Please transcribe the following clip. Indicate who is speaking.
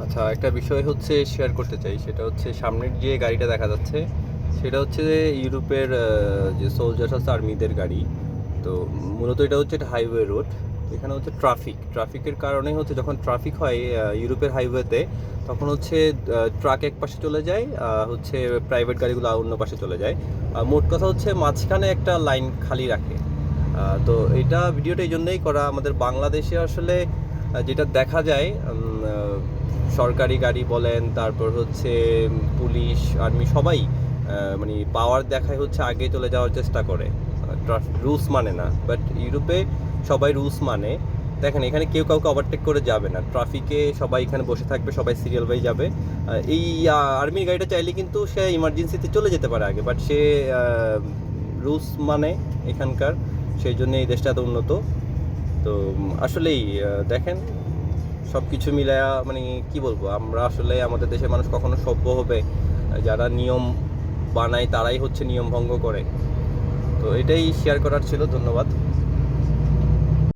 Speaker 1: আচ্ছা, একটা বিষয় হচ্ছে শেয়ার করতে চাই, সেটা হচ্ছে সামনের যে গাড়িটা দেখা যাচ্ছে সেটা হচ্ছে যে ইউরোপের যে সোলজার্স আছে আর্মিদের গাড়ি। তো মূলত এটা হচ্ছে একটা হাইওয়ে রোড। এখানে হচ্ছে ট্রাফিকের কারণে হচ্ছে যখন ট্রাফিক হয় ইউরোপের হাইওয়েতে, তখন হচ্ছে ট্রাক এক পাশে চলে যায়, হচ্ছে প্রাইভেট গাড়িগুলো অন্য পাশে চলে যায়। মোট কথা হচ্ছে মাঝখানে একটা লাইন খালি রাখে। তো এটা ভিডিওটা এই জন্যই করা, আমাদের বাংলাদেশে আসলে যেটা দেখা যায়, সরকারি গাড়ি বলেন, তারপর হচ্ছে পুলিশ আর্মি সবাই মানে পাওয়ার দেখায় হচ্ছে আগে চলে যাওয়ার চেষ্টা করে, রুলস মানে না। বাট ইউরোপে সবাই রুলস মানে। দেখেন এখানে কেউ কাউকে ওভারটেক করে যাবে না, ট্রাফিকে সবাই এখানে বসে থাকবে, সবাই সিরিয়াল বাই যাবে। এই আর্মির গাড়িটা চাইলে কিন্তু সে ইমার্জেন্সিতে চলে যেতে পারে আগে, বাট সে রুলস মানে এখানকার, সেই জন্য এই দেশটা এত উন্নত। তো আসলেই দেখেন সব কিছু মিলায়া মানে কি বলবো, আমরা আসলে আমাদের দেশের মানুষ কখনো সভ্য হবে? যারা নিয়ম বানায় তারাই হচ্ছে নিয়ম ভঙ্গ করে। তো এটাই শেয়ার করার ছিল। ধন্যবাদ।